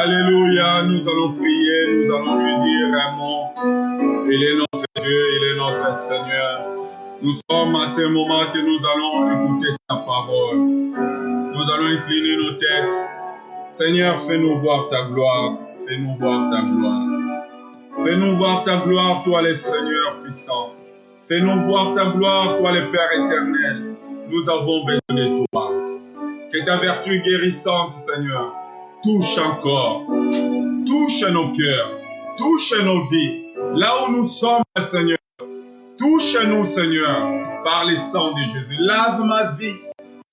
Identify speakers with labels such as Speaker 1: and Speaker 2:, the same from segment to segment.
Speaker 1: Alléluia, nous allons prier, nous allons lui dire un mot. Il est notre Dieu, il est notre Seigneur. Nous sommes à ce moment que nous allons écouter sa parole. Nous allons incliner nos têtes. Seigneur, fais-nous voir ta gloire. Fais-nous voir ta gloire. Fais-nous voir ta gloire, toi le Seigneur puissant. Fais-nous voir ta gloire, toi le Père éternel. Nous avons besoin de toi. Que ta vertu guérissante, Seigneur, touche encore. Touche nos cœurs. Touche nos vies. Là où nous sommes, Seigneur. Touche-nous, Seigneur, par le sang de Jésus. Lave ma vie.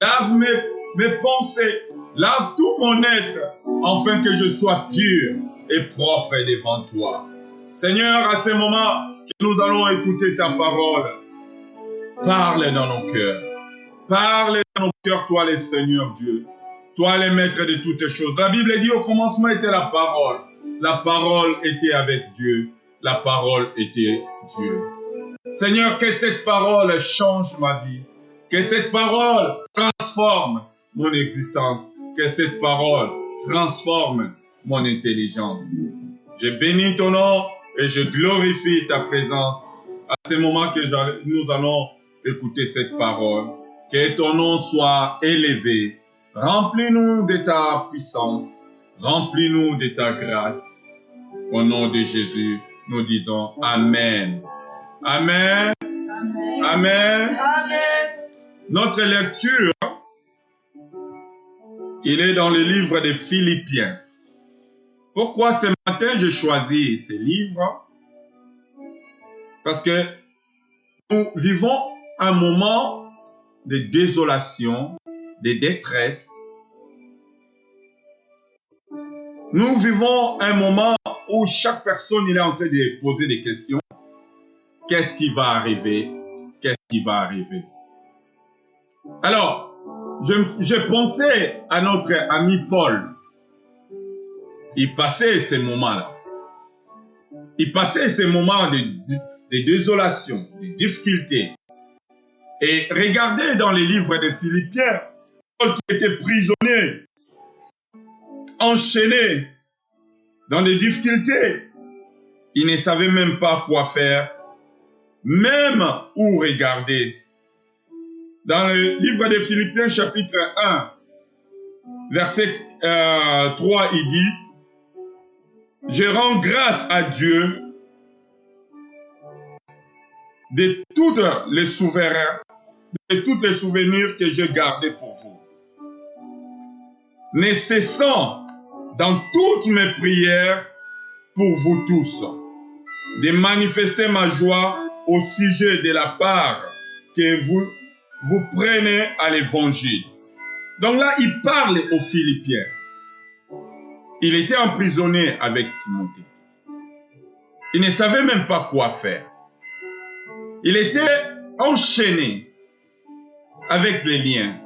Speaker 1: Lave mes pensées. Lave tout mon être, afin que je sois pur et propre devant toi. Seigneur, à ce moment que nous allons écouter ta parole, parle dans nos cœurs. Parle dans nos cœurs, toi le Seigneur Dieu. Toi le maître de toutes choses. La Bible dit au commencement était la parole. La parole était avec Dieu. La parole était Dieu. Seigneur, que cette parole change ma vie. Que cette parole transforme mon existence. Que cette parole transforme mon intelligence. Je bénis ton nom et je glorifie ta présence. À ce moment que nous allons écouter cette parole. Que ton nom soit élevé. Remplis-nous de ta puissance. Remplis-nous de ta grâce. Au nom de Jésus, nous disons Amen. Amen. Amen. Amen. Amen. Notre lecture, il est dans le livre des Philippiens. Pourquoi ce matin j'ai choisi ce livre? Parce que nous vivons un moment de désolation, de détresse. Nous vivons un moment où chaque personne est en train de poser des questions. Qu'est-ce qui va arriver? Qu'est-ce qui va arriver? Alors, je pensais à notre ami Paul. Il passait ces moments-là. Il passait ces moments de désolation, de difficulté. Et regardez dans les livres des Philippiens, Paul qui était prisonnier, enchaîné dans des difficultés. Il ne savait même pas quoi faire, même où regarder. Dans le livre des Philippiens, chapitre 1, verset 3, il dit « Je rends grâce à Dieu de tous les souverains, de tous les souvenirs que j'ai gardés pour vous, ne cessant dans toutes mes prières pour vous tous, de manifester ma joie au sujet de la part que vous prenez à l'évangile. » Donc là, il parle aux Philippiens. Il était emprisonné avec Timothée. Il ne savait même pas quoi faire. Il était enchaîné avec les liens.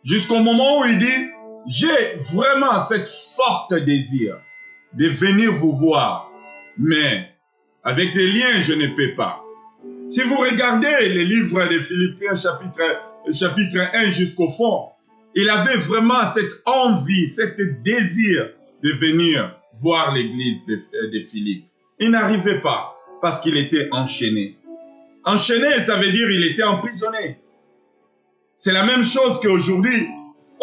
Speaker 1: Jusqu'au moment où il dit, j'ai vraiment cette forte désir de venir vous voir. Mais avec les liens, je ne peux pas. Si vous regardez les livres de Philippiens, chapitre 1 jusqu'au fond, il avait vraiment cette envie, cet désir de venir voir l'église de Philippe. Il n'arrivait pas parce qu'il était enchaîné. Enchaîné, ça veut dire qu'il était emprisonné. C'est la même chose qu'aujourd'hui.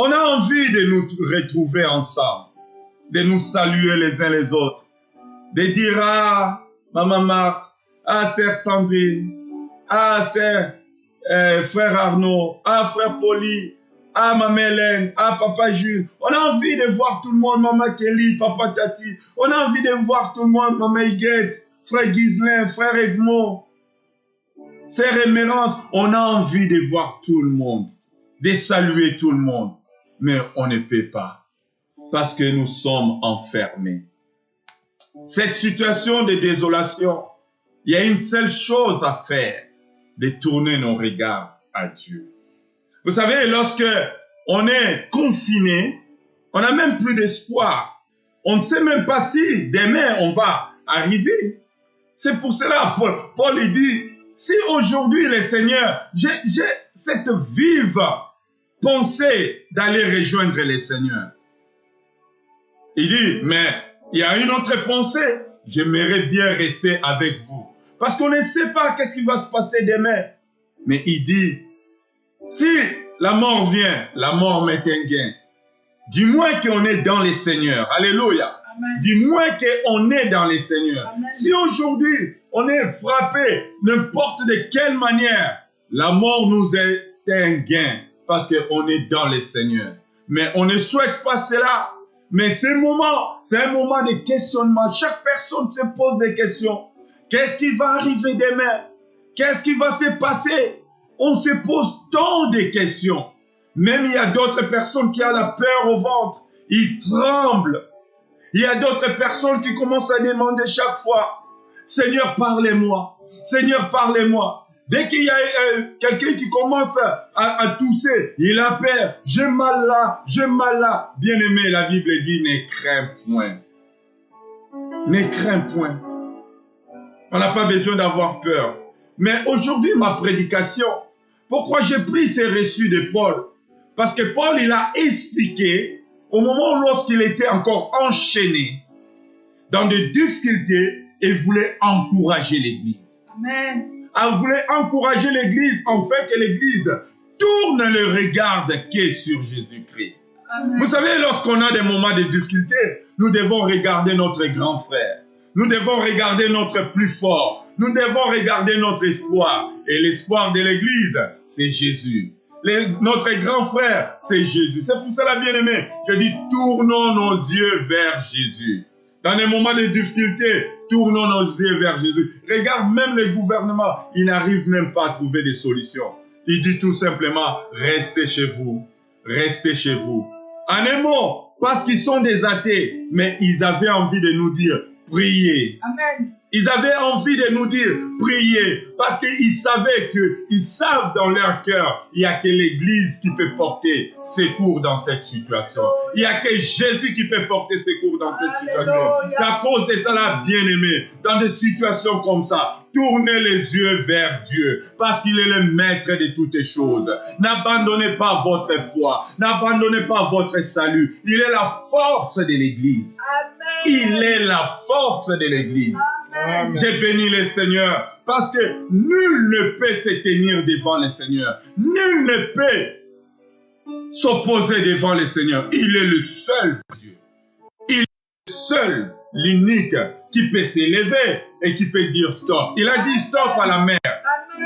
Speaker 1: On a envie de nous retrouver ensemble, de nous saluer les uns les autres, de dire « Ah, Maman Marthe, ah, Sœur Sandrine, ah, Sœur Frère Arnaud, ah, Frère Poli, ah, Maman Hélène, ah, Papa Jules. » On a envie de voir tout le monde, Maman Kelly, Papa Tati. On a envie de voir tout le monde, Maman Higuette, Frère Ghislain, Frère Edmond, Sœur Émérance. On a envie de voir tout le monde, de saluer tout le monde. Mais on ne peut pas, parce que nous sommes enfermés. Cette situation de désolation, il y a une seule chose à faire, de tourner nos regards à Dieu. Vous savez, lorsque on est confiné, on n'a même plus d'espoir. On ne sait même pas si demain on va arriver. C'est pour cela, Paul il dit, si aujourd'hui le Seigneur, j'ai cette vive pensée d'aller rejoindre le Seigneur. Il dit, mais il y a une autre pensée. J'aimerais bien rester avec vous. Parce qu'on ne sait pas qu'est-ce qui va se passer demain. Mais il dit, si la mort vient, la mort m'est un gain. Dis-moi qu'on est dans les Seigneurs. Alléluia. Dis-moi qu'on est dans les Seigneurs. Amen. Si aujourd'hui, on est frappé n'importe de quelle manière, la mort nous est un gain parce qu'on est dans les Seigneurs. Mais on ne souhaite pas cela. Mais ce moment, c'est un moment de questionnement. Chaque personne se pose des questions. Qu'est-ce qui va arriver demain? Qu'est-ce qui va se passer? On se pose tant de questions. Même il y a d'autres personnes qui ont la peur au ventre. Ils tremblent. Il y a d'autres personnes qui commencent à demander chaque fois, Seigneur, parlez-moi. Seigneur, parlez-moi. Dès qu'il y a quelqu'un qui commence à tousser, il a peur. J'ai mal là, j'ai mal là. Bien-aimé, la Bible dit, ne crains point. Ne crains point. On n'a pas besoin d'avoir peur. Mais aujourd'hui, ma prédication, pourquoi j'ai pris ces reçus de Paul? Parce que Paul, il a expliqué, au moment où lorsqu'il était encore enchaîné, dans des difficultés, il voulait encourager l'Église.
Speaker 2: Amen.
Speaker 1: Il voulait encourager l'Église, en fait, que l'Église tourne le regard qu'est sur Jésus-Christ. Vous savez, lorsqu'on a des moments de difficulté, nous devons regarder notre grand frère. Nous devons regarder notre plus fort. Nous devons regarder notre espoir. Et l'espoir de l'Église, c'est Jésus. Notre grand frère, c'est Jésus. C'est pour cela, bien-aimé, je dis, tournons nos yeux vers Jésus. Dans les moments de difficulté, tournons nos yeux vers Jésus. Regarde, même les gouvernements, ils n'arrivent même pas à trouver des solutions. Il dit tout simplement, restez chez vous. Restez chez vous. En un mot, parce qu'ils sont des athées, mais ils avaient envie de nous dire, priez.
Speaker 2: Amen.
Speaker 1: Ils avaient envie de nous dire, priez, parce qu'ils savaient ils savent dans leur cœur, il n'y a que l'Église qui peut porter secours dans cette situation. Il n'y a que Jésus qui peut porter secours dans cette situation. C'est à cause de cela, bien-aimés, dans des situations comme ça, tournez les yeux vers Dieu, parce qu'il est le maître de toutes les choses. N'abandonnez pas votre foi, n'abandonnez pas votre salut. Il est la force de l'Église. Il est la force de l'Église. J'ai béni le Seigneur parce que nul ne peut se tenir devant le Seigneur. Nul ne peut s'opposer devant le Seigneur. Il est le seul Dieu. Il est le seul, l'unique qui peut s'élever et qui peut dire stop. Il a dit stop à la mer.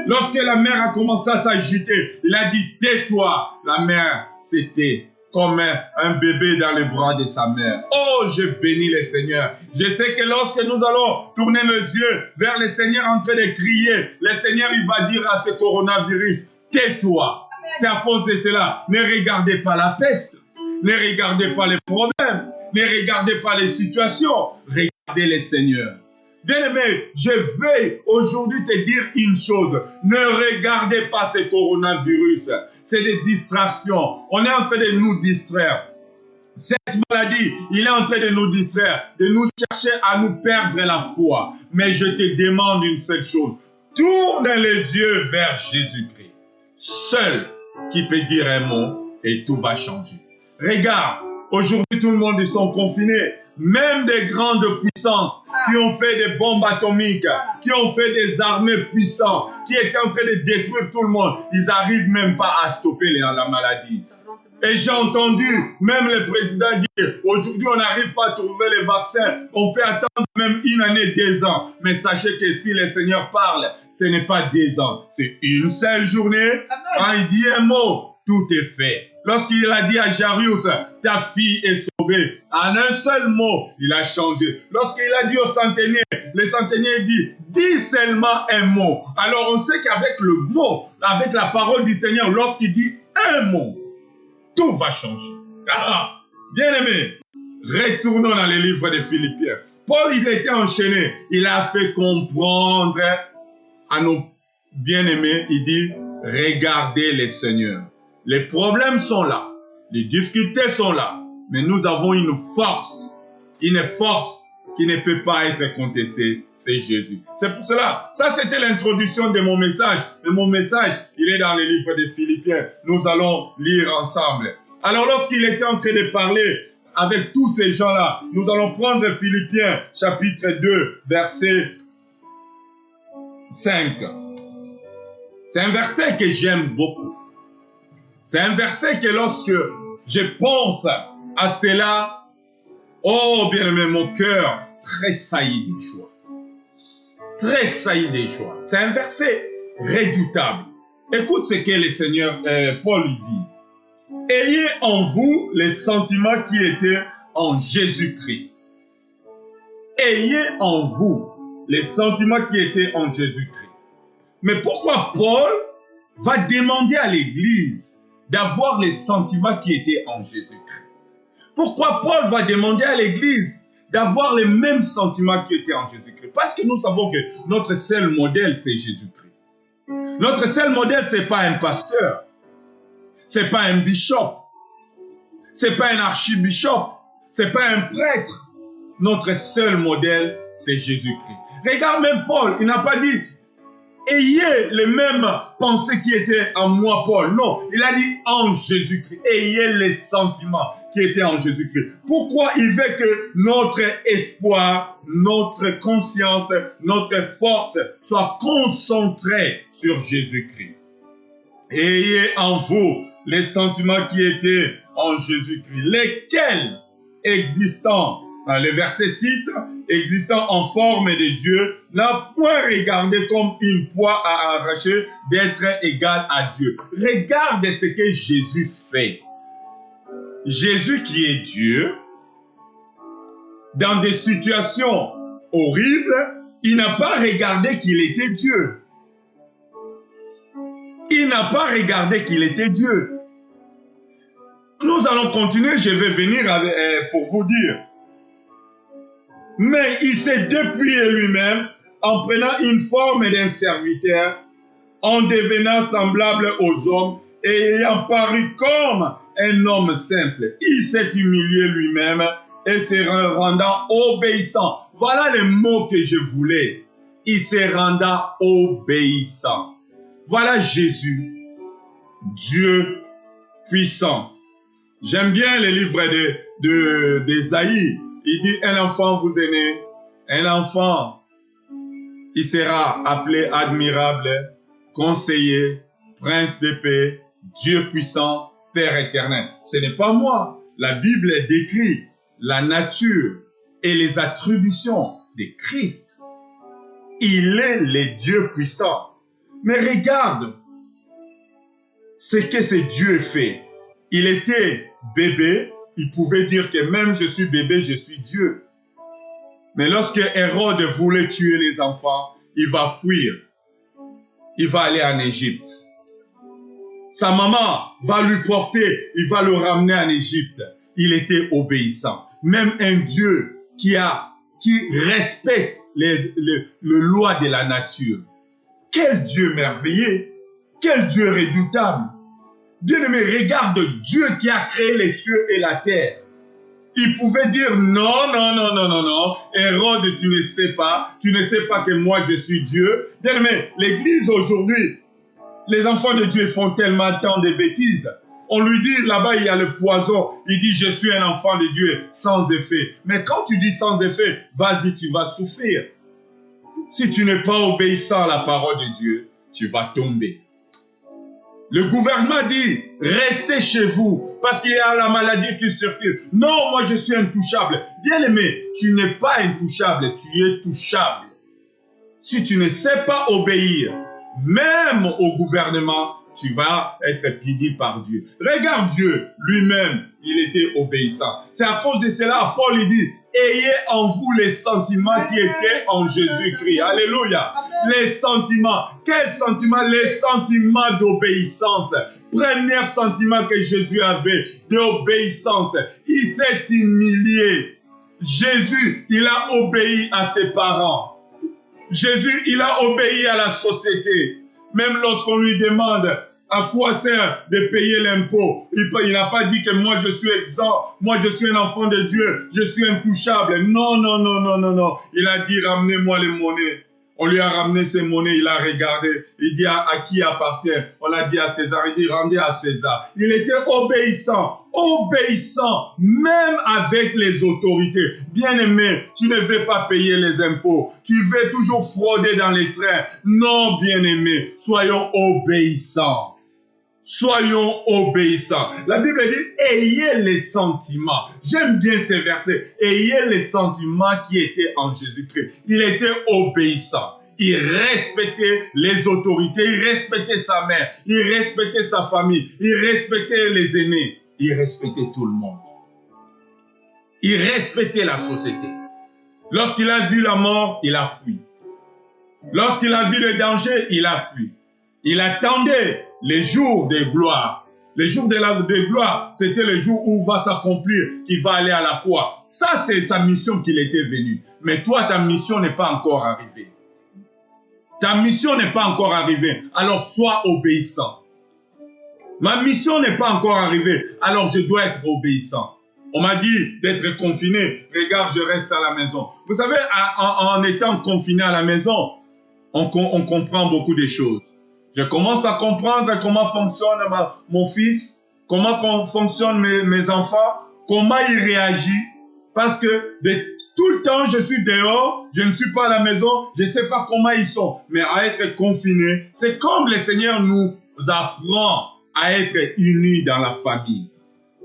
Speaker 1: Lorsque la mer a commencé à s'agiter, il a dit tais-toi. La mer s'est tait. Comme un bébé dans les bras de sa mère. Oh, je bénis le Seigneur. Je sais que lorsque nous allons tourner nos yeux vers le Seigneur en train de crier, le Seigneur, il va dire à ce coronavirus, tais-toi. C'est à cause de cela. Ne regardez pas la peste. Ne regardez pas les problèmes. Ne regardez pas les situations. Regardez le Seigneur. Bien-aimé, je vais aujourd'hui te dire une chose. Ne regardez pas ce coronavirus. C'est des distractions. On est en train de nous distraire. Cette maladie, il est en train de nous distraire, de nous chercher à nous perdre la foi. Mais je te demande une seule chose. Tourne les yeux vers Jésus-Christ. Seul qui peut dire un mot et tout va changer. Regarde, aujourd'hui tout le monde ils sont confinés. Même des grandes puissances qui ont fait des bombes atomiques, qui ont fait des armées puissantes, qui étaient en train de détruire tout le monde, ils n'arrivent même pas à stopper la maladie. Et j'ai entendu même le président dire, aujourd'hui on n'arrive pas à trouver les vaccins, on peut attendre même une année, 2 ans. Mais sachez que si le Seigneur parle, ce n'est pas 2 ans, c'est une seule journée. Quand il dit un mot, tout est fait. Lorsqu'il a dit à Jairus, ta fille est sauvée, en un seul mot, il a changé. Lorsqu'il a dit au centenier, le centenier dit, dis seulement un mot. Alors on sait qu'avec le mot, avec la parole du Seigneur, lorsqu'il dit un mot, tout va changer. Ah, bien aimé, retournons dans les livres de Philippiens. Paul, il était enchaîné. Il a fait comprendre à nos bien-aimés, il dit, regardez les seigneurs. Les problèmes sont là, les difficultés sont là, mais nous avons une force qui ne peut pas être contestée, c'est Jésus. C'est pour cela, ça c'était l'introduction de mon message, et mon message, il est dans les livres des Philippiens, nous allons lire ensemble. Alors lorsqu'il était en train de parler avec tous ces gens-là. Nous allons prendre Philippiens chapitre 2, verset 5. C'est un verset que j'aime beaucoup. C'est un verset que lorsque je pense à cela, oh bien-aimé, mon cœur tressaillit de joie. Tressaillit de joie. C'est un verset redoutable. Écoute ce que le Seigneur Paul dit. Ayez en vous les sentiments qui étaient en Jésus-Christ. Ayez en vous les sentiments qui étaient en Jésus-Christ. Mais pourquoi Paul va demander à l'Église d'avoir les sentiments qui étaient en Jésus-Christ? Pourquoi Paul va demander à l'Église d'avoir les mêmes sentiments qui étaient en Jésus-Christ? Parce que nous savons que notre seul modèle, c'est Jésus-Christ. Notre seul modèle, ce n'est pas un pasteur. Ce n'est pas un bishop. Ce n'est pas un archibishop. Ce n'est pas un prêtre. Notre seul modèle, c'est Jésus-Christ. Regarde, même Paul, il n'a pas dit ayez les mêmes pensées qui étaient en moi, Paul. Non, il a dit en Jésus-Christ. Ayez les sentiments qui étaient en Jésus-Christ. Pourquoi il veut que notre espoir, notre conscience, notre force soit concentrée sur Jésus-Christ? Ayez en vous les sentiments qui étaient en Jésus-Christ, lesquels existant, dans le verset 6, existant en forme de Dieu, n'a point regardé comme une proie à arracher d'être égal à Dieu. Regarde ce que Jésus fait. Jésus qui est Dieu, dans des situations horribles, il n'a pas regardé qu'il était Dieu. Il n'a pas regardé qu'il était Dieu. Nous allons continuer, je vais venir pour vous dire. Mais il s'est dépouillé lui-même en prenant une forme d'un serviteur, en devenant semblable aux hommes et ayant paru comme un homme simple. Il s'est humilié lui-même et se rendant obéissant. Voilà les mots que je voulais. Il se rendant obéissant. Voilà Jésus, Dieu puissant. J'aime bien les livres d'Ésaïe. Il dit, un enfant vous est né, un enfant, il sera appelé admirable, conseiller, prince de paix, Dieu puissant, Père éternel. Ce n'est pas moi. La Bible décrit la nature et les attributions de Christ. Il est le Dieu puissant. Mais regarde ce que ce Dieu fait. Il était bébé. Il pouvait dire que même je suis bébé, je suis Dieu. Mais lorsque Hérode voulait tuer les enfants, il va fuir. Il va aller en Égypte. Sa maman va lui porter, il va le ramener en Égypte. Il était obéissant. Même un Dieu qui respecte les lois de la nature. Quel Dieu merveilleux! Quel Dieu redoutable! Bien-aimé, regarde Dieu qui a créé les cieux et la terre. Il pouvait dire non, non, non, non, non, non. Hérode, tu ne sais pas que moi je suis Dieu. Bien-aimé, l'Église aujourd'hui, les enfants de Dieu font tellement tant de bêtises. On lui dit là-bas il y a le poison. Il dit je suis un enfant de Dieu sans effet. Mais quand tu dis sans effet, vas-y, tu vas souffrir. Si tu n'es pas obéissant à la parole de Dieu, tu vas tomber. Le gouvernement dit, restez chez vous, parce qu'il y a la maladie qui circule. Non, moi je suis intouchable. Bien-aimé, tu n'es pas intouchable, tu es touchable. Si tu ne sais pas obéir, même au gouvernement, tu vas être puni par Dieu. Regarde Dieu, lui-même, il était obéissant. C'est à cause de cela, Paul il dit, ayez en vous les sentiments qui étaient en Jésus-Christ. Alléluia. Les sentiments. Quels sentiments? Les sentiments d'obéissance. Premier sentiment que Jésus avait d'obéissance. Il s'est humilié. Jésus, il a obéi à ses parents. Jésus, il a obéi à la société. Même lorsqu'on lui demande à quoi sert de payer l'impôt, il n'a pas dit que moi je suis exempt, moi je suis un enfant de Dieu, je suis intouchable. Non, non, non, non, non, non. Il a dit ramenez-moi les monnaies. On lui a ramené ses monnaies, il a regardé. Il dit à qui appartient? On a dit à César, il dit rendez à César. Il était obéissant, obéissant, même avec les autorités. Bien-aimé, tu ne veux pas payer les impôts. Tu veux toujours frauder dans les trains. Non, bien-aimé, soyons obéissants. Soyons obéissants. La Bible dit, ayez les sentiments. J'aime bien ces versets. Ayez les sentiments qui étaient en Jésus-Christ. Il était obéissant. Il respectait les autorités. Il respectait sa mère. Il respectait sa famille. Il respectait les aînés. Il respectait tout le monde. Il respectait la société. Lorsqu'il a vu la mort, il a fui. Lorsqu'il a vu le danger, il a fui. Il attendait les jours de gloire. Les jours de gloire, c'était le jour où va s'accomplir, qu'il va aller à la croix. Ça, c'est sa mission qu'il était venu. Mais toi, ta mission n'est pas encore arrivée. Ta mission n'est pas encore arrivée. Alors, sois obéissant. Ma mission n'est pas encore arrivée. Alors, je dois être obéissant. On m'a dit d'être confiné. Regarde, je reste à la maison. Vous savez, en étant confiné à la maison, on comprend beaucoup de choses. Je commence à comprendre comment fonctionne mon fils, comment fonctionnent mes enfants, comment ils réagissent. Parce que tout le temps, je suis dehors, je ne suis pas à la maison, je ne sais pas comment ils sont. Mais à être confiné, c'est comme le Seigneur nous apprend à être unis dans la famille.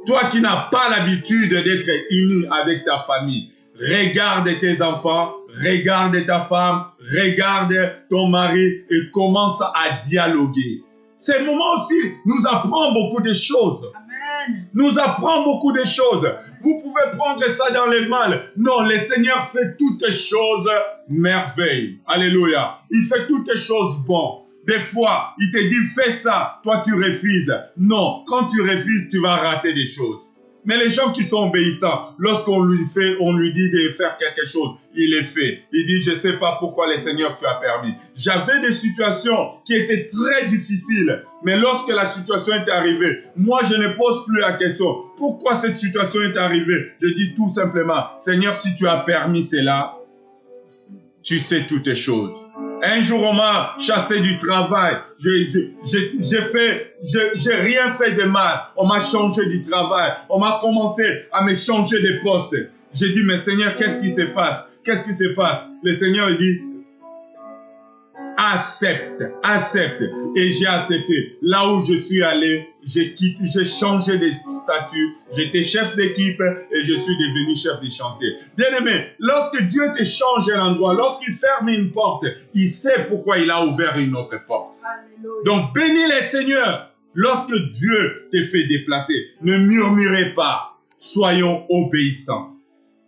Speaker 1: Toi qui n'as pas l'habitude d'être uni avec ta famille, regarde tes enfants, regarde ta femme, regarde ton mari et commence à dialoguer. Ces moments aussi nous apprend beaucoup de choses. Amen. Nous apprend beaucoup de choses. Vous pouvez prendre ça dans le mal. Non, le Seigneur fait toutes choses merveilles. Alléluia. Il fait toutes choses bonnes. Des fois, il te dit, fais ça. Toi, tu refuses. Non, quand tu refuses, tu vas rater des choses. Mais les gens qui sont obéissants, lorsqu'on lui dit de faire quelque chose, il le fait. Il dit, je ne sais pas pourquoi le Seigneur tu as permis. J'avais des situations qui étaient très difficiles, mais lorsque la situation est arrivée, moi je ne pose plus la question, pourquoi cette situation est arrivée? Je dis tout simplement, Seigneur, si tu as permis cela, tu sais toutes les choses. Un jour, on m'a chassé du travail. J'ai rien fait de mal. On m'a changé du travail. On m'a commencé à me changer de poste. J'ai dit, mais Seigneur, qu'est-ce qui se passe? Qu'est-ce qui se passe? Le Seigneur, il dit, accepte, accepte. Et j'ai accepté. Là où je suis allé, j'ai changé de statut. J'étais chef d'équipe et je suis devenu chef de chantier. Bien-aimé, lorsque Dieu te change un endroit, lorsqu'il ferme une porte, il sait pourquoi il a ouvert une autre porte. Alléluia. Donc, bénis les seigneurs. Lorsque Dieu te fait déplacer, ne murmurez pas. Soyons obéissants.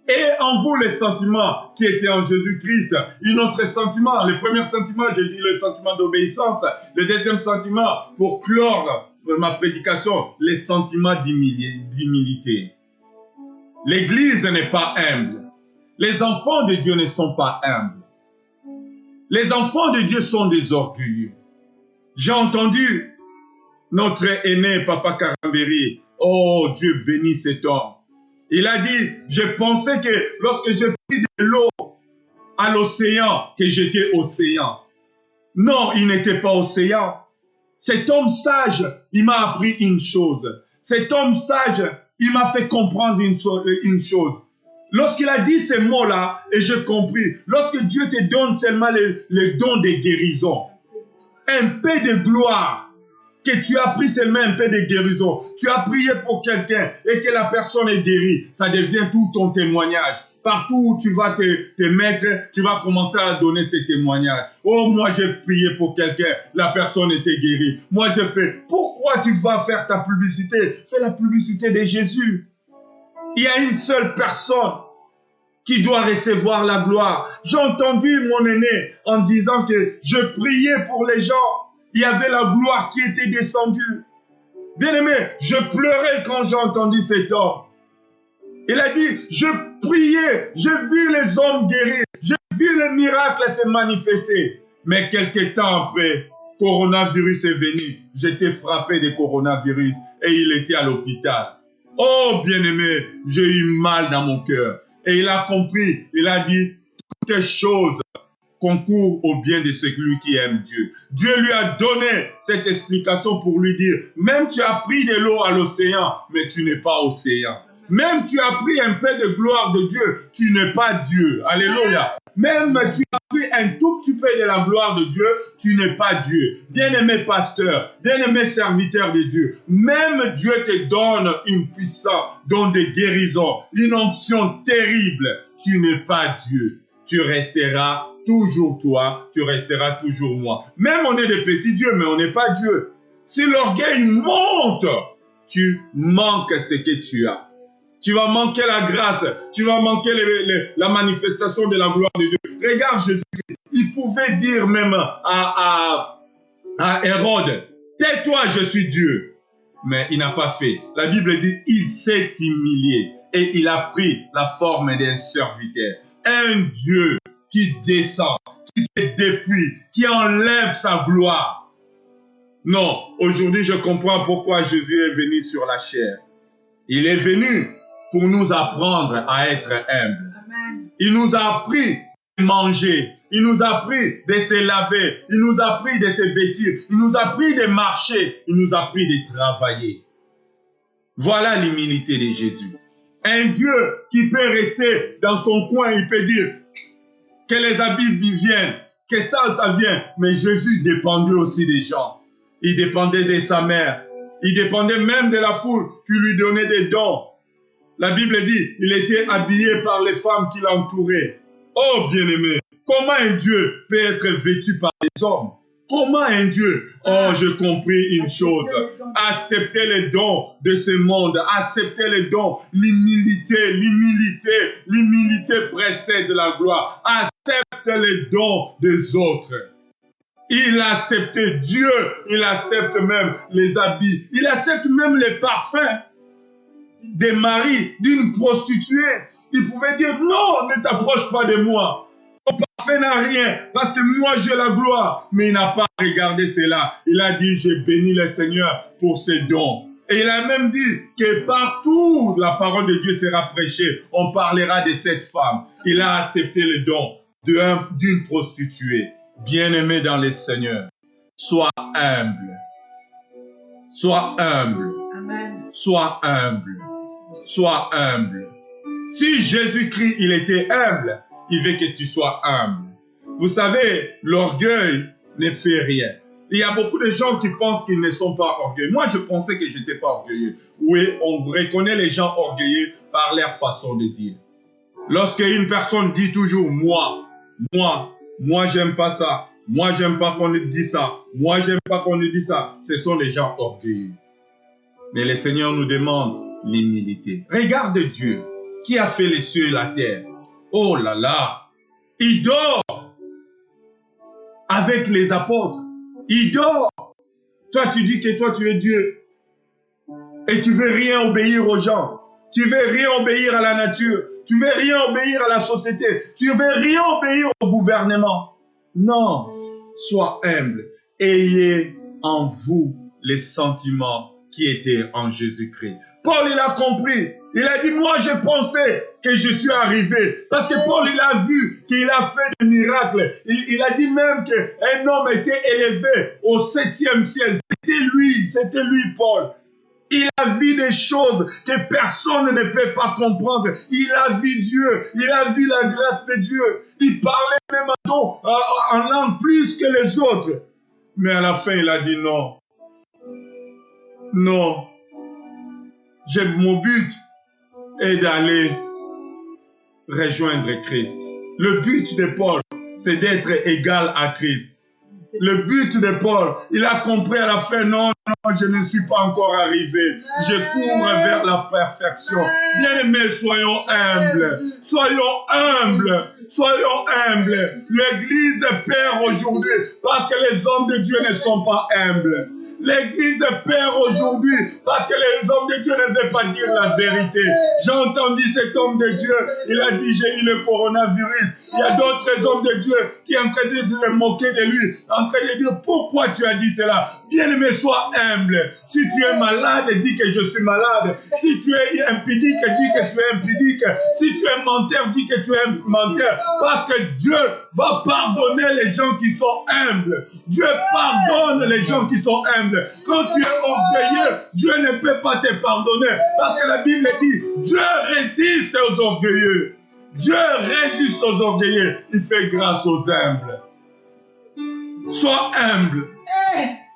Speaker 1: Et en vous, les sentiments qui étaient en Jésus-Christ, un autre sentiment, le premier sentiment, j'ai dit le sentiment d'obéissance, le deuxième sentiment, pour clore ma prédication, les sentiments d'humilité. L'Église n'est pas humble. Les enfants de Dieu ne sont pas humbles. Les enfants de Dieu sont des orgueilleux. J'ai entendu notre aîné, Papa Karambéry, oh Dieu bénit cet homme. Il a dit, je pensais que lorsque j'ai pris de l'eau à l'océan, que j'étais océan. Non, il n'était pas océan. Cet homme sage, il m'a appris une chose. Cet homme sage, il m'a fait comprendre une chose. Lorsqu'il a dit ces mots-là, et j'ai compris, lorsque Dieu te donne seulement les dons de guérison, un peu de gloire, que tu as pris seulement un peu de guérison, tu as prié pour quelqu'un et que la personne est guérie, ça devient tout ton témoignage. Partout où tu vas te mettre, tu vas commencer à donner ces témoignages. Oh, moi j'ai prié pour quelqu'un, la personne était guérie. Moi j'ai fait, pourquoi tu vas faire ta publicité? Fais la publicité de Jésus. Il y a une seule personne qui doit recevoir la gloire. J'ai entendu mon aîné en disant que je priais pour les gens. Il y avait la gloire qui était descendue. Bien-aimé, je pleurais quand j'ai entendu cet homme. Il a dit, je priais, j'ai vu les hommes guérir, j'ai vu les miracles se manifester. Mais quelques temps après, coronavirus est venu. J'étais frappé de coronavirus et il était à l'hôpital. Oh, bien-aimé, j'ai eu mal dans mon cœur. Et il a compris, il a dit, toutes les choses concourt au bien de celui qui aime Dieu. Dieu lui a donné cette explication pour lui dire, même tu as pris de l'eau à l'océan, mais tu n'es pas océan. Même tu as pris un peu de gloire de Dieu, tu n'es pas Dieu. Alléluia. Même tu as pris un tout petit peu de la gloire de Dieu, tu n'es pas Dieu. Bien-aimé pasteur, bien-aimé serviteur de Dieu, même Dieu te donne une puissance, don de guérison, une onction terrible, tu n'es pas Dieu. Tu resteras toujours toi, tu resteras toujours moi. Même on est des petits dieux, mais on n'est pas Dieu. Si l'orgueil monte, tu manques ce que tu as. Tu vas manquer la grâce, tu vas manquer la manifestation de la gloire de Dieu. Regarde Jésus-Christ, il pouvait dire même à Hérode, tais-toi, je suis Dieu. Mais il n'a pas fait. La Bible dit, il s'est humilié et il a pris la forme d'un serviteur. Un Dieu qui descend, qui se dépouille, qui enlève sa gloire. Non, aujourd'hui je comprends pourquoi Jésus est venu sur la chair. Il est venu pour nous apprendre à être humble. Amen. Il nous a appris de manger, il nous a appris de se laver, il nous a appris de se vêtir, il nous a appris de marcher, il nous a appris de travailler. Voilà l'humilité de Jésus. Un Dieu qui peut rester dans son coin, il peut dire que les habits viennent, que ça vient. Mais Jésus dépendait aussi des gens. Il dépendait de sa mère. Il dépendait même de la foule qui lui donnait des dons. La Bible dit, il était habillé par les femmes qui l'entouraient. Oh bien-aimé, comment un Dieu peut être vêtu par les hommes? Comment un Dieu? Oh, j'ai compris une chose. Accepter les dons de ce monde. Accepter les dons. L'humilité précède la gloire. Accepte les dons des autres. Il accepte Dieu. Il accepte même les habits. Il accepte même les parfums des maris d'une prostituée. Il pouvait dire, non, ne t'approche pas de moi. Ton parfum n'a rien, parce que moi j'ai la gloire. Mais il n'a pas regardé cela. Il a dit, j'ai béni le Seigneur pour ses dons. Et il a même dit que partout la parole de Dieu sera prêchée, on parlera de cette femme. Il a accepté le don d'une prostituée. Bien-aimé dans le Seigneur, sois humble. Sois humble. Amen. Sois humble. Sois humble. Si Jésus-Christ, il était humble, il veut que tu sois humble. Vous savez, l'orgueil ne fait rien. Il y a beaucoup de gens qui pensent qu'ils ne sont pas orgueilleux. Moi, je pensais que je n'étais pas orgueilleux. Oui, on reconnaît les gens orgueilleux par leur façon de dire. Lorsque une personne dit toujours moi, j'aime pas ça. Moi, j'aime pas qu'on dise ça. Moi, j'aime pas qu'on dise ça. Ce sont les gens orgueilleux. Mais le Seigneur nous demande l'humilité. Regarde Dieu qui a fait les cieux et la terre. Oh là là, il dort avec les apôtres. Il dort. Toi, tu dis que toi, tu es Dieu. Et tu veux rien obéir aux gens. Tu veux rien obéir à la nature. Tu veux rien obéir à la société. Tu veux rien obéir au gouvernement. Non. Sois humble. Ayez en vous les sentiments qui étaient en Jésus-Christ. Paul, il a compris. Il a dit, moi, je pensais que je suis arrivé. Parce que Paul, il a vu qu'il a fait des miracles. Il a dit même qu'un homme était élevé au 7e ciel. C'était lui, Paul. Il a vu des choses que personne ne peut pas comprendre. Il a vu Dieu. Il a vu la grâce de Dieu. Il parlait même en langue plus que les autres. Mais à la fin, il a dit non. Non. Mon but est d'aller rejoindre Christ. Le but de Paul, c'est d'être égal à Christ. Le but de Paul, il a compris à la fin, non, je ne suis pas encore arrivé. Je cours vers la perfection. Bien-aimés, soyons humbles. Soyons humbles. Soyons humbles. L'Église perd aujourd'hui parce que les hommes de Dieu ne sont pas humbles. L'Église perd aujourd'hui parce que les hommes de Dieu ne veulent pas dire la vérité. J'ai entendu cet homme de Dieu, il a dit j'ai eu le coronavirus. Il y a d'autres hommes de Dieu qui sont en train de se moquer de lui, en train de dire pourquoi tu as dit cela. Bien-aimé, sois humble. Si tu es malade, dis que je suis malade. Si tu es impudique, dis que tu es impudique. Si tu es menteur, dis que tu es menteur. Parce que Dieu va pardonner les gens qui sont humbles. Dieu pardonne les gens qui sont humbles. Quand tu es orgueilleux, Dieu ne peut pas te pardonner. Parce que la Bible dit, Dieu résiste aux orgueilleux. Dieu résiste aux orgueilleux. Il fait grâce aux humbles. Sois humble.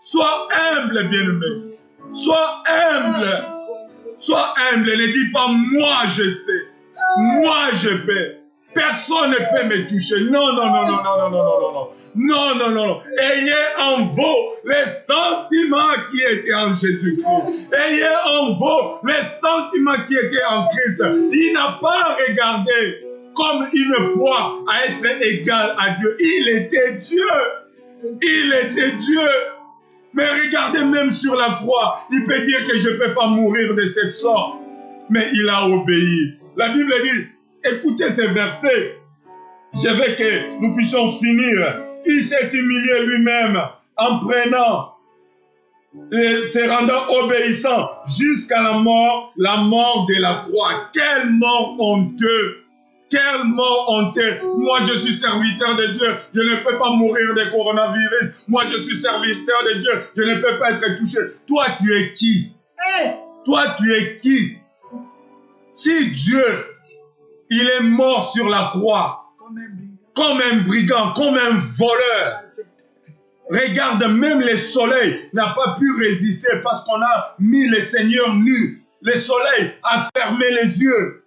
Speaker 1: Sois humble, bien-aimé. Sois humble. Sois humble. Ne dis pas, moi je sais. Moi je peux. Personne ne peut me toucher. Non, non, non, non, non, non, non, non, non. Non, non, non, non. Ayez en vous les sentiments qui étaient en Jésus-Christ. Ayez en vous les sentiments qui étaient en Christ. Il n'a pas regardé comme une proie à être égal à Dieu. Il était Dieu. Il était Dieu. Mais regardez, même sur la croix, il peut dire que je ne peux pas mourir de cette sorte. Mais il a obéi. La Bible dit, écoutez ces versets. Je veux que nous puissions finir. Il s'est humilié lui-même en prenant, se rendant obéissant jusqu'à la mort de la croix. Quelle mort honteuse! Quelle mort honteuse! Moi, je suis serviteur de Dieu. Je ne peux pas mourir de coronavirus. Moi, je suis serviteur de Dieu. Je ne peux pas être touché. Toi, tu es qui? Toi, tu es qui? Si Dieu, il est mort sur la croix, comme un brigand, comme un voleur. Regarde, même le soleil n'a pas pu résister parce qu'on a mis le Seigneur nu. Le soleil a fermé les yeux.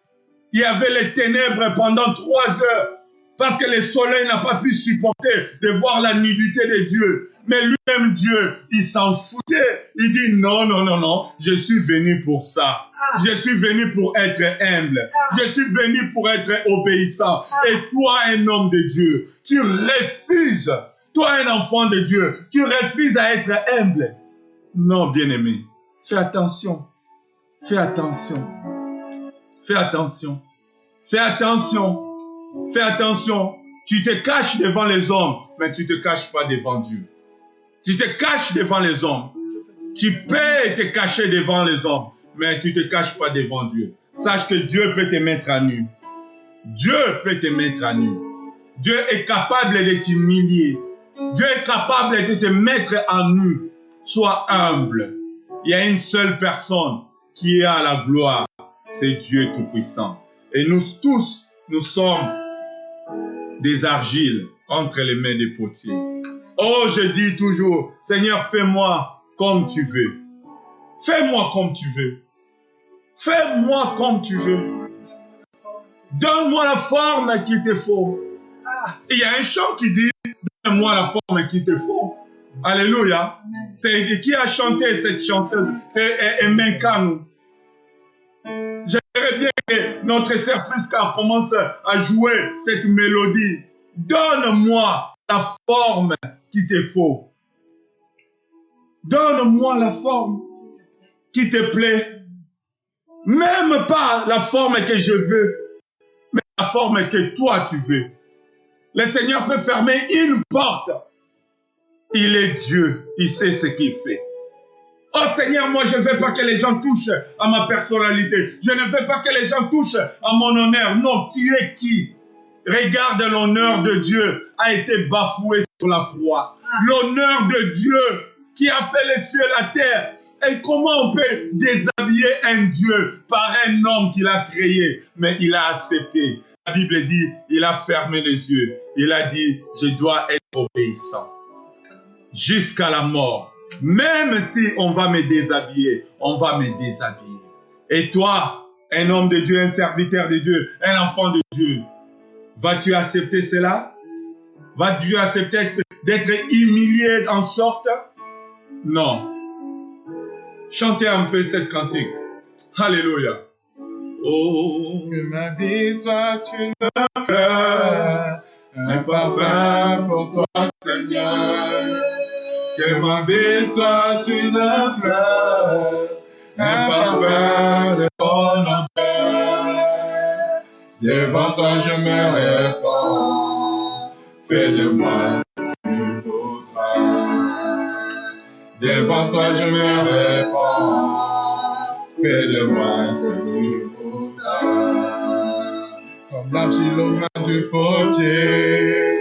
Speaker 1: Il y avait les ténèbres pendant 3 heures parce que le soleil n'a pas pu supporter de voir la nudité de Dieu. Mais lui-même, Dieu, il s'en foutait. Il dit non, non, non, non, je suis venu pour ça. Je suis venu pour être humble. Je suis venu pour être obéissant. Et toi, un homme de Dieu, tu refuses. Toi, un enfant de Dieu, tu refuses à être humble. Non, bien-aimé, fais attention. Fais attention. Fais attention. Fais attention. Fais attention. Tu te caches devant les hommes, mais tu ne te caches pas devant Dieu. Tu te caches devant les hommes. Tu peux te cacher devant les hommes, mais tu ne te caches pas devant Dieu. Sache que Dieu peut te mettre à nu. Dieu peut te mettre à nu. Dieu est capable de t'humilier. Dieu est capable de te mettre à nu. Sois humble. Il y a une seule personne qui est à la gloire. C'est Dieu Tout-Puissant. Et nous tous, nous sommes des argiles entre les mains des potiers. Oh, je dis toujours, Seigneur, fais-moi comme tu veux. Fais-moi comme tu veux. Fais-moi comme tu veux. Donne-moi la forme qu'il te faut. Il y a un chant qui dit, donne-moi la forme qu'il te faut. Alléluia. C'est qui a chanté cette chanteuse? C'est Emenkanu. J'aimerais bien que notre sœur Prisca commence à jouer cette mélodie. Donne-moi la forme qui te faut. Donne-moi la forme qui te plaît. Même pas la forme que je veux, mais la forme que toi tu veux. Le Seigneur peut fermer une porte. Il est Dieu. Il sait ce qu'il fait. Oh Seigneur, moi je ne veux pas que les gens touchent à ma personnalité. Je ne veux pas que les gens touchent à mon honneur. Non, tu es qui? Regarde, l'honneur de Dieu a été bafoué sur la croix. L'honneur de Dieu qui a fait les cieux et la terre. Et comment on peut déshabiller un Dieu par un homme qu'il a créé? Mais il a accepté. La Bible dit, il a fermé les yeux. Il a dit, je dois être obéissant. Jusqu'à la mort. Même si on va me déshabiller, on va me déshabiller. Et toi, un homme de Dieu, un serviteur de Dieu, un enfant de Dieu, vas-tu accepter cela? Vas-tu accepter d'être humilié en sorte? Non. Chantez un peu cette cantique. Alléluia. Oh,
Speaker 2: que ma vie soit une fleur, un parfum pour toi, Seigneur. Que ma vie soit une fleur, un parfum de bonne odeur. Devant toi je me répands, fais de moi ce que tu voudras. Devant toi je me répands, fais de moi ce que tu voudras. Comme l'argile aux mains du potier,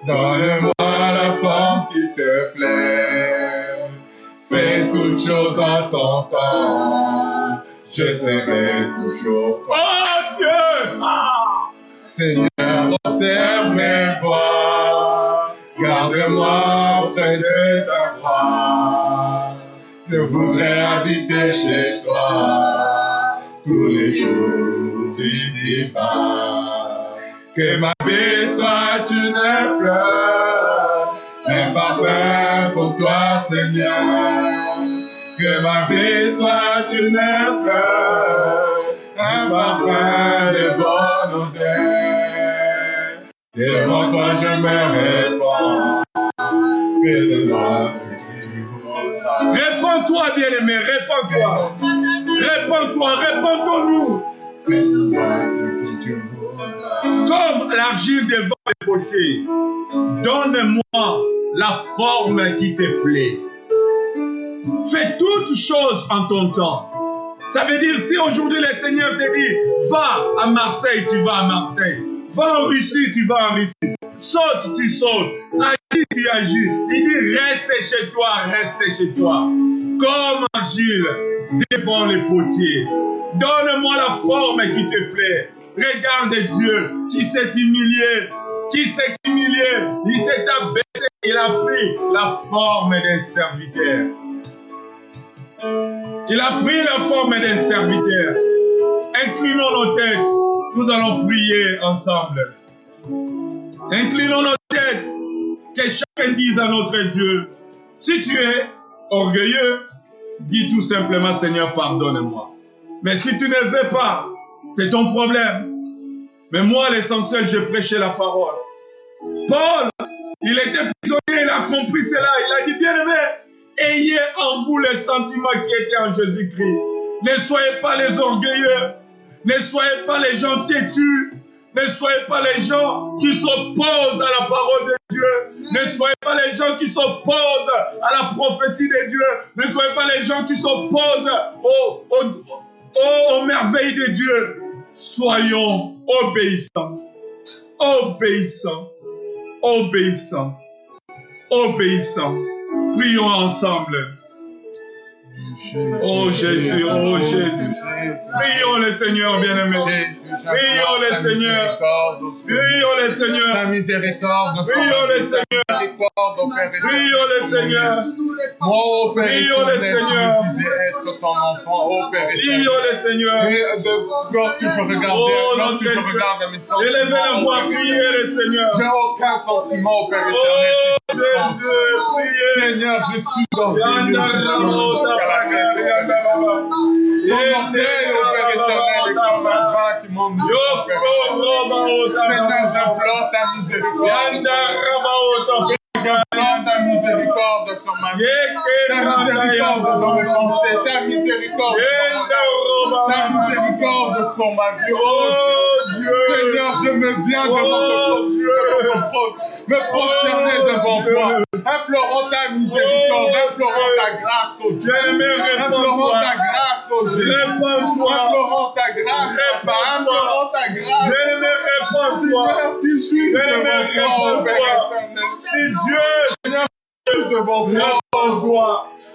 Speaker 2: donne-moi la forme qui te plaît. Fais toutes choses en ton temps, je serai toujours toi.
Speaker 1: Oh Dieu!
Speaker 2: Seigneur, observe mes voies, garde-moi près de ta croix. Je voudrais habiter chez toi tous les jours ici-bas. Que ma vie soit une fleur, un parfum pour toi, Seigneur. Que ma vie soit une fleur, un parfum de bonne odeur. Devant toi je me répands, fais de moi ce que tu voudras.
Speaker 1: Répands-toi, bien-aimé, répands-toi. Répands-toi, répands-nous.
Speaker 2: Fais de moi ce que tu voudras.
Speaker 1: Comme l'argile devant les potiers, donne-moi la forme qui te plaît. Fais toutes choses en ton temps. Ça veut dire, si aujourd'hui le Seigneur te dit, va à Marseille, tu vas à Marseille. Va en Russie, tu vas en Russie. Saute, tu sautes. Agis, tu agis. Il dit, reste chez toi, reste chez toi. Comme argile devant les potiers. Donne-moi la forme qui te plaît. Regarde Dieu qui s'est humilié. Qui s'est humilié. Il s'est abaissé. Il a pris la forme d'un serviteur. Il a pris la forme d'un serviteur. Inclinons nos têtes. Nous allons prier ensemble. Inclinons nos têtes. Que chacun dise à notre Dieu, si tu es orgueilleux, dis tout simplement, Seigneur, pardonne-moi. Mais si tu ne veux pas, c'est ton problème. Mais moi, l'essentiel, je prêchais la parole. Paul, il était prisonnier, il a compris cela. Il a dit, bien-aimé, ayez en vous le sentiment qui était en Jésus-Christ. Ne soyez pas les orgueilleux. Ne soyez pas les gens têtus. Ne soyez pas les gens qui s'opposent à la parole de Dieu. Ne soyez pas les gens qui s'opposent à la prophétie de Dieu. Ne soyez pas les gens qui s'opposent aux merveilles de Dieu. Soyons obéissants. Obéissants. Obéissants. Obéissants. Prions ensemble. Oh Jésus, oh Jésus. Prions le Seigneur, bien-aimé. Prions le Seigneur. Prions le Seigneur.
Speaker 2: Ta miséricorde,
Speaker 1: prions le Seigneur. Prions le Seigneur.
Speaker 2: Moi, ô Père
Speaker 1: éternel,
Speaker 2: je disais être ton enfant, ô Père éternel.
Speaker 1: Prions le Seigneur.
Speaker 2: Lorsque je regarde mes sentiments,
Speaker 1: élevez la voix, priez le Seigneur.
Speaker 2: J'ai aucun sentiment, ô Père éternel. Seigneur, je suis orgueilleux jusqu'à la tête. Mon orgueil, ô Père éternel, qui m'ennuie, ô Père éternel. Seigneur, j'implore ta miséricorde. J'implore ta miséricorde sur ma vie. Ta miséricorde dans mes pensées. Ta miséricorde sur ma vie. Oh Dieu. Seigneur, je me viens devant ton trône, me prosterner devant toi, implorant ta miséricorde, implorant ta grâce, oh Dieu. Implorant ta grâce, oh Dieu. Implorant ta grâce, implorant ta grâce. Seigneur, qui suis devant toi, oh Père éternel.
Speaker 1: Si Dieu
Speaker 2: devant toi,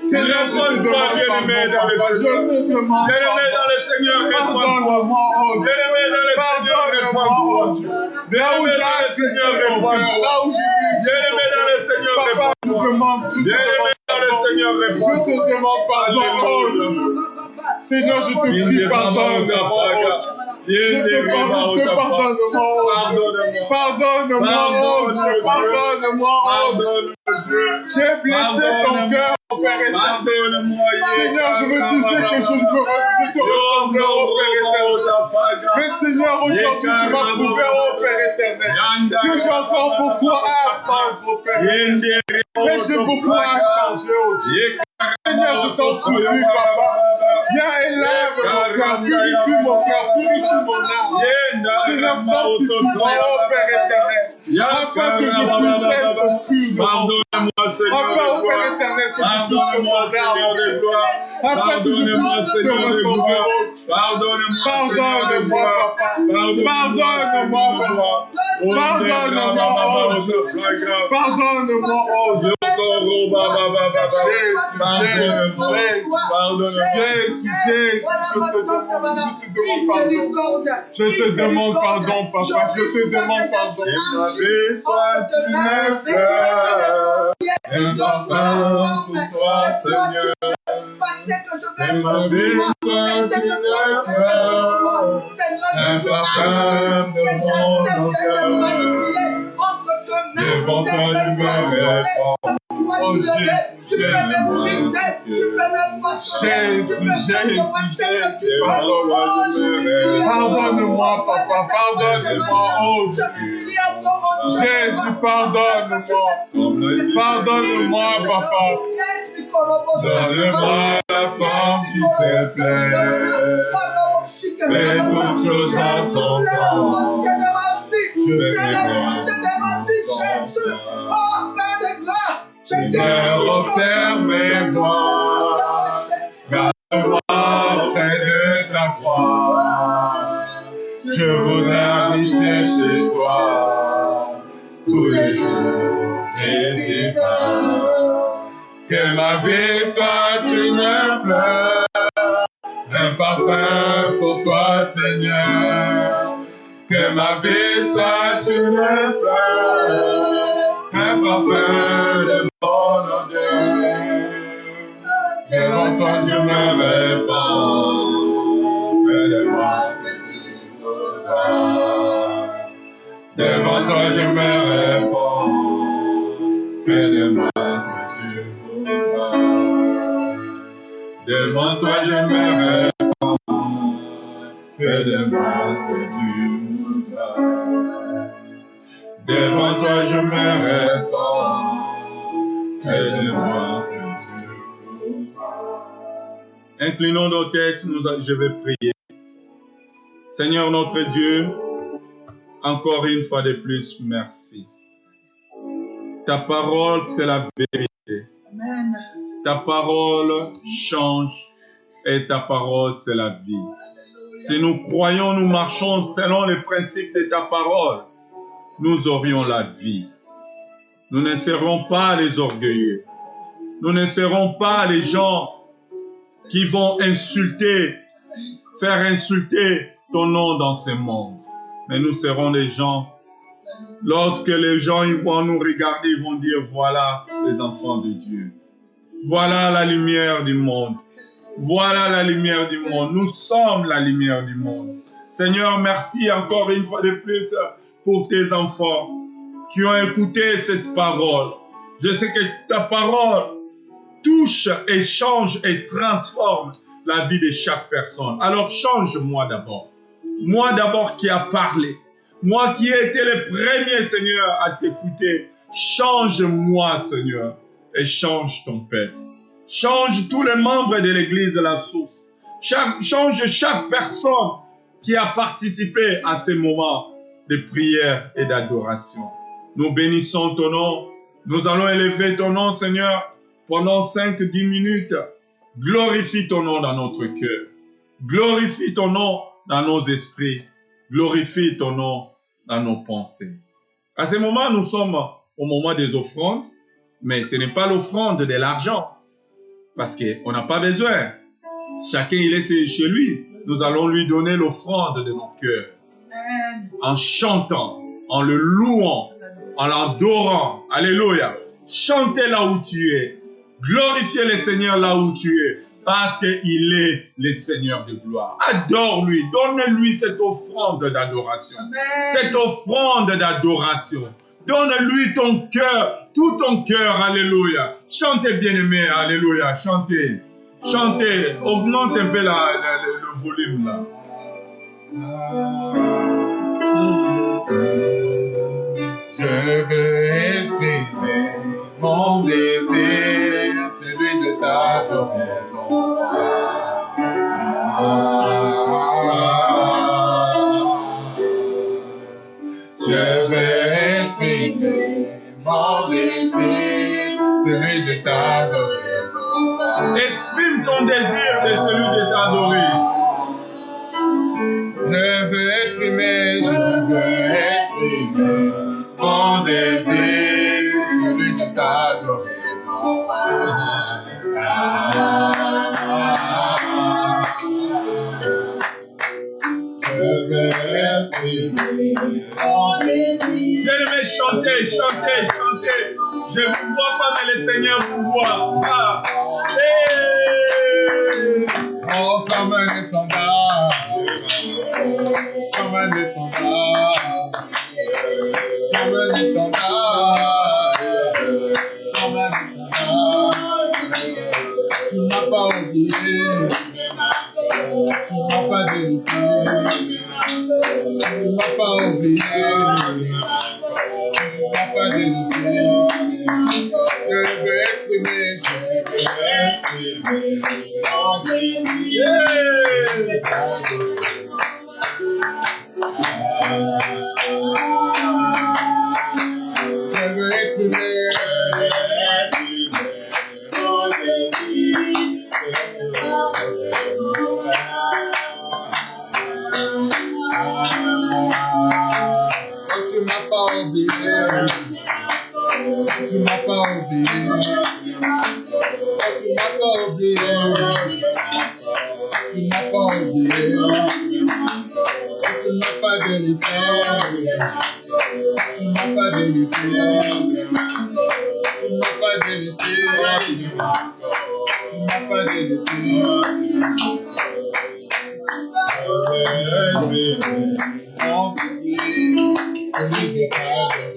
Speaker 1: Seigneur, réponds-toi, bien-aimé dans le Seigneur. Bien-aimé dans le Seigneur, réponds-toi. Bien-aimé dans le Seigneur, réponds-toi. Bien-aimé dans le Seigneur, réponds-toi. Bien-aimé dans le Seigneur, réponds-toi. Bien-aimé dans le Seigneur, réponds-toi.
Speaker 2: Je te demande pardon. Seigneur, je te prie pardonne-moi. Je te pardonne-moi. Pardonne-moi, Dieu. Pardonne-moi, j'ai blessé ton cœur, Père éternel. Seigneur, je me disais que je ne peux te ressembler au Père éternel. Mais Seigneur, aujourd'hui, tu m'as prouvé, oh Père éternel, que j'ai encore beaucoup à comprendre, Père. Mais j'ai beaucoup à changer, oh Dieu. Seigneur, je t'en supplie, Papa. Viens et lève mon cœur, purifie mon âme. Seigneur, sanctifie-moi, oh Père éternel, afin que je puisse être pur devant toi. Afin, oh Père éternel, que je puisse ressembler, afin que je puisse te ressembler. Pardonne-moi, Papa. Pardonne-moi, Papa. Pardonne-moi, oh Dieu. Pardonne-moi, oh Dieu. Je te demande pardon, Papa. Je te demande pardon.
Speaker 1: Un parfum pour toi, Seigneur.
Speaker 3: Parce que je vais
Speaker 1: Un parfum de mon cœur. Devant toi, je me réponds.
Speaker 3: Oh Jésus, tu peux me briser, tu peux me façonner, tu peux me
Speaker 2: pardonne-moi, Papa, pardonne-moi, oh Dieu. Jésus, pardonne-moi. Pardonne-moi, Papa.
Speaker 1: Donne-moi la femme qui te plaît. Fais toutes choses en son temps. Je Seigneur, observe-moi. Garde-moi près de ta croix. Je voudrais habiter chez toi tous les jours et si tard. Que ma vie soit une fleur, un parfum pour toi, Seigneur. Que ma vie soit une fleur, un parfum de mon odeur. Devant toi, je me répands. Fais-de-moi ce que tu voudras. Devant toi, je me répands. Fais-de-moi ce que tu voudras. Devant toi, je me répands. Fais-de-moi ce que tu voudras. Devant toi, je me répands. Fais-de-moi ce que tu voudras. Inclinons nos têtes, je vais prier. Seigneur notre Dieu, encore une fois de plus, merci. Ta parole, c'est la vérité.
Speaker 3: Amen.
Speaker 1: Ta parole change et ta parole, c'est la vie. Si nous croyons, nous marchons selon les principes de ta parole, nous aurions la vie. Nous ne serons pas les orgueilleux. Nous ne serons pas les gens qui vont insulter, faire insulter ton nom dans ce monde. Mais nous serons des gens, lorsque les gens ils vont nous regarder, ils vont dire, voilà les enfants de Dieu. Voilà la lumière du monde. Voilà la lumière du monde. Nous sommes la lumière du monde. Seigneur, merci encore une fois de plus pour tes enfants qui ont écouté cette parole. Je sais que ta parole touche et change et transforme la vie de chaque personne. Alors change-moi d'abord. Moi d'abord qui a parlé. Moi qui ai été le premier, Seigneur, à t'écouter. Change-moi, Seigneur, et change ton peuple. Change tous les membres de l'église de la source. Change chaque personne qui a participé à ces moments de prière et d'adoration. Nous bénissons ton nom. Nous allons élever ton nom, Seigneur, pendant 5-10 minutes. Glorifie ton nom dans notre cœur. Glorifie ton nom dans nos esprits. Glorifie ton nom dans nos pensées. À ce moment, nous sommes au moment des offrandes, mais ce n'est pas l'offrande de l'argent, parce qu'on n'a pas besoin. Chacun, il est chez lui. Nous allons lui donner l'offrande de nos cœurs. En chantant, en le louant, en l'adorant. Alléluia. Chantez là où tu es. Glorifiez le Seigneur là où tu es. Parce qu'il est le Seigneur de gloire. Adore-lui. Donne-lui cette offrande d'adoration. Cette offrande d'adoration. Donne-lui ton cœur, tout ton cœur. Alléluia. Chantez bien-aimés. Alléluia. Chantez. Chantez. Augmente un peu le volume là.
Speaker 2: Je veux espérer Je vais exprimer mon désir, celui de t'adorer.
Speaker 1: Exprime ton désir de celui de t'adorer.
Speaker 2: Je veux exprimer mon désir, celui de t'adorer. Je veux exprimer mon désir.
Speaker 1: Bien-aimés, chantez, chantez, chantez. Je ne vous vois pas, mais le Seigneur vous voit. Ah. Hey.
Speaker 2: Oh, comme un étendard, comme un étendard, comme un étendard, comme un étendard. Tu ne m'as pas oublié, tu ne m'as pas délaissé, tu ne m'as pas oublié, tu ne m'as pas délaissé. Je veux exprimer mon désir. Je veux exprimer mon désir. Oh, tu m'as pas oublié. Tu m'as pas oublié. Oh, tu m'as pas oublié. Tu m'as pas oublié. Oh, tu m'as pas délaissé. Tu m'as pas délaissé. Tu m'as pas délaissé. Tu m'as pas délaissé. Mon désir, celui de t'adorer.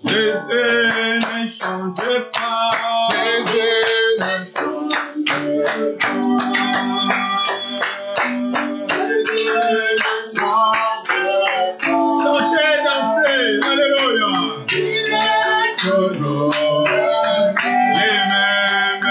Speaker 1: Jésus ne change pas.
Speaker 2: Jésus ne change
Speaker 1: Chantez, dansez, alléluia.
Speaker 2: toujours
Speaker 1: Les mêmes.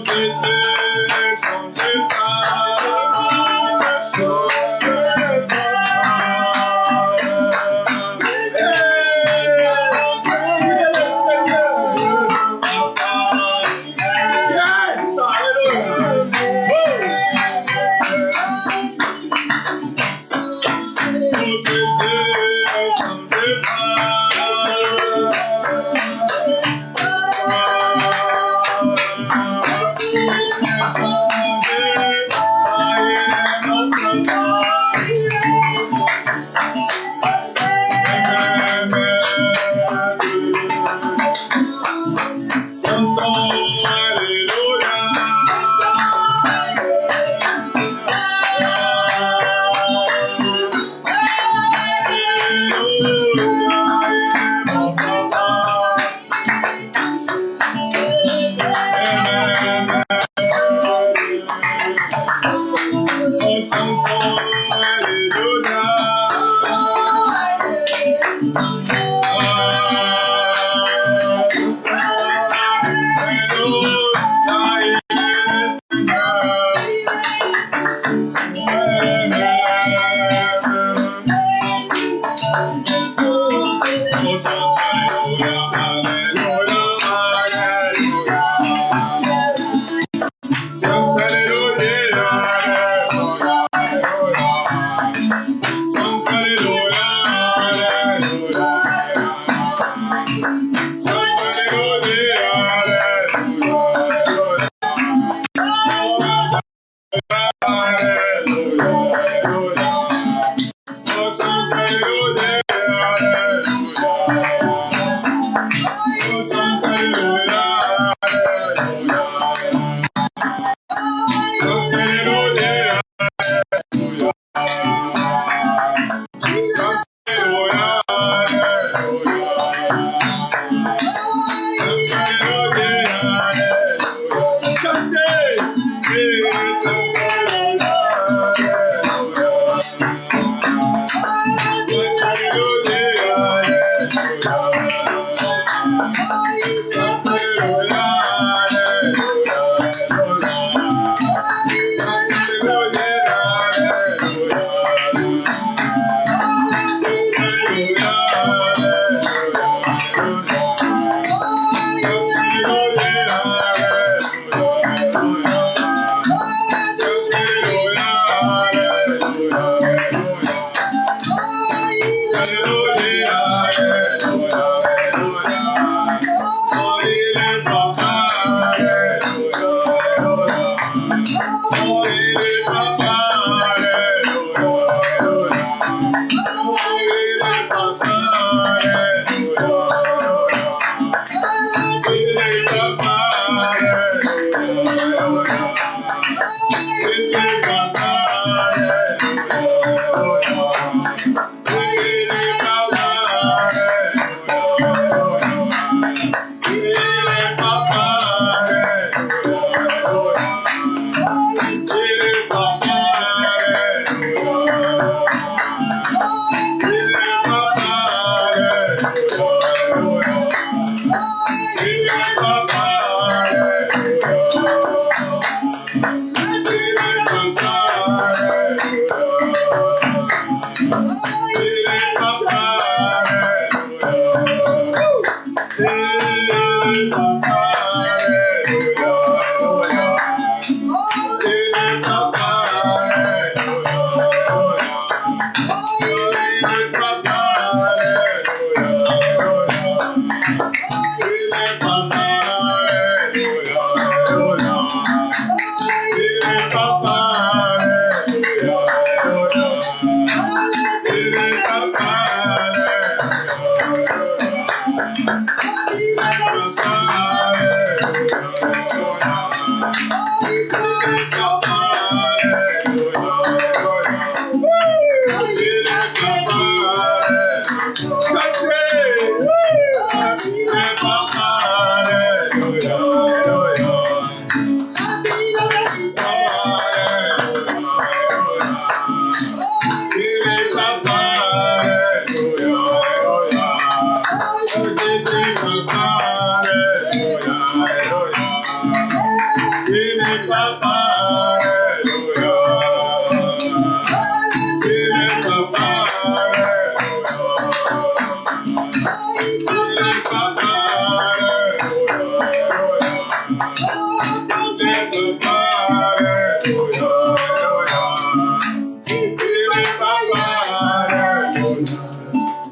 Speaker 1: Jésus ne change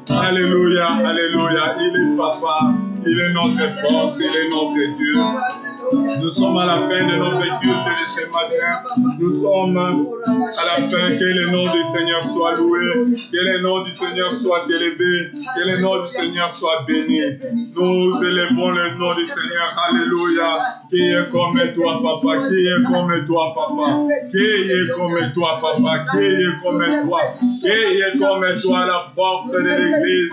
Speaker 1: Alléluia, alléluia. Il est papa, il est notre force, il est notre Dieu. Nous sommes à la fin de notre culte de ce matin. Nous sommes à la fin. Que le nom du Seigneur soit loué. Que le nom du Seigneur soit élevé. Que le nom du Seigneur soit béni. Nous élevons le nom du Seigneur. Alléluia. Qui est comme toi, papa? Qui est comme toi, papa? Qui est comme toi, papa? Qui est comme toi? Qui est comme toi, la force de l'Église?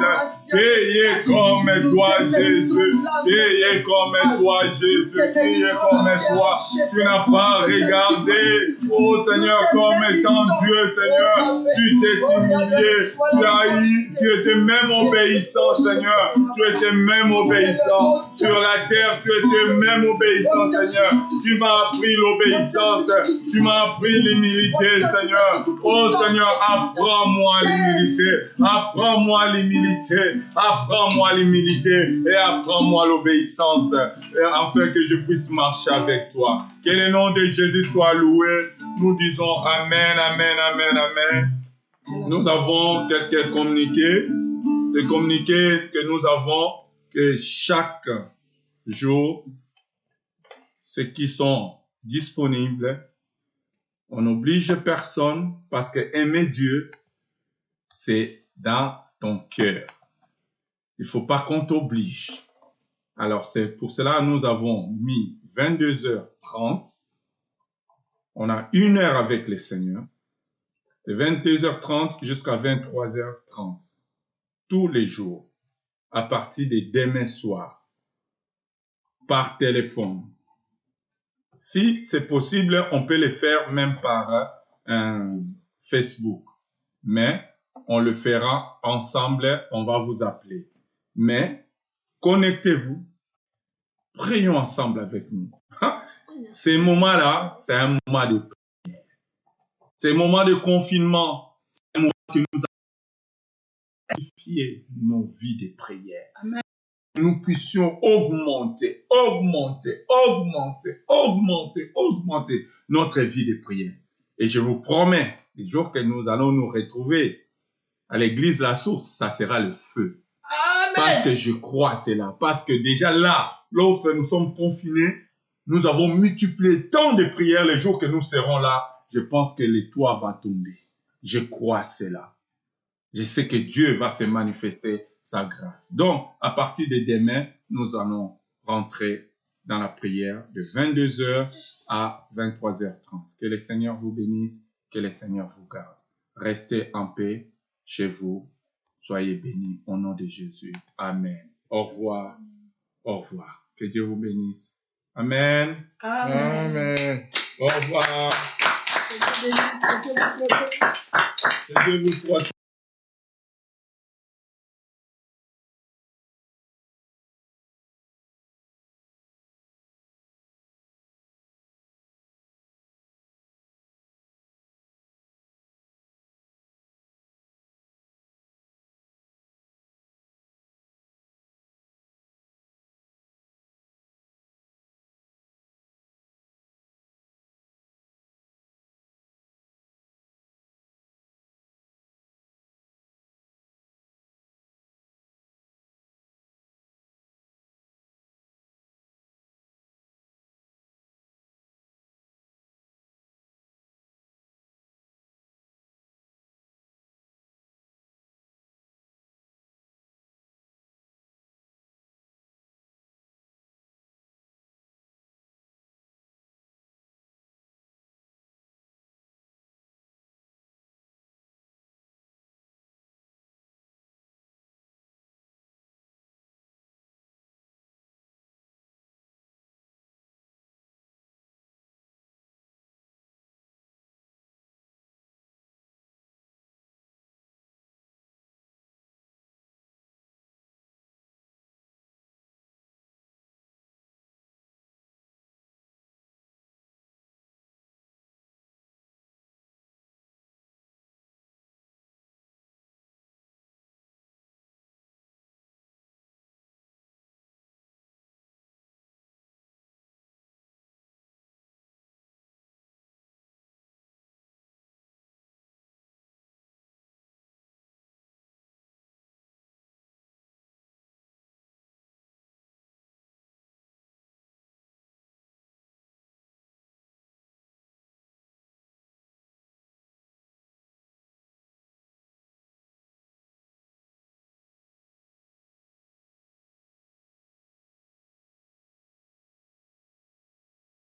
Speaker 1: Qui est comme toi, Jésus? Qui est comme toi, Jésus? Qui est comme toi? Tu n'as pas regardé, oh Seigneur, comme étant Dieu, Seigneur. Tu t'es humilié. Tu étais même obéissant, Seigneur. Tu étais même obéissant. Sur la terre, tu étais même obéissant, Seigneur. Tu m'as appris l'obéissance. Tu m'as appris l'humilité, Seigneur. Oh Seigneur, apprends-moi l'humilité. Apprends-moi l'humilité. Apprends-moi l'humilité et apprends-moi l'obéissance. Afin que je puisse marcher avec toi. Que le nom de Jésus soit loué. Nous disons Amen, Amen, Amen, Amen. Nous avons quelques communiqués. Les communiqués que nous avons, que chaque jour, ceux qui sont disponibles, on n'oblige personne parce que aimer Dieu, c'est dans ton cœur. Il ne faut pas qu'on t'oblige. Alors, c'est pour cela que nous avons mis 22h30. On a 1 heure avec le Seigneur. De 22h30 jusqu'à 23h30. Tous les jours. À partir de demain soir. Par téléphone. Si c'est possible, on peut le faire même par Facebook. Mais on le fera ensemble. On va vous appeler. Mais connectez-vous, prions ensemble avec nous. Ces moments-là, c'est un moment de prière. Ces moments de confinement, c'est un moment que nous avons amplifié nos vies de prière. Amen. Nous puissions augmenter notre vie de prière. Et je vous promets, les jours que nous allons nous retrouver à l'église La Source, ça sera le feu. Amen. Parce que je crois cela. Parce que déjà là, lorsque nous sommes confinés, nous avons multiplié tant de prières les jours que nous serons là. Je pense que le toit va tomber. Je crois cela. Je sais que Dieu va se manifester sa grâce. Donc, à partir de demain, nous allons rentrer dans la prière de 22h à 23h30. Que le Seigneur vous bénisse, que le Seigneur vous garde. Restez en paix chez vous. Soyez bénis au nom de Jésus. Amen. Au revoir. Au revoir. Que Dieu vous bénisse. Amen.
Speaker 2: Amen.
Speaker 1: Au revoir. Que Dieu vous protège.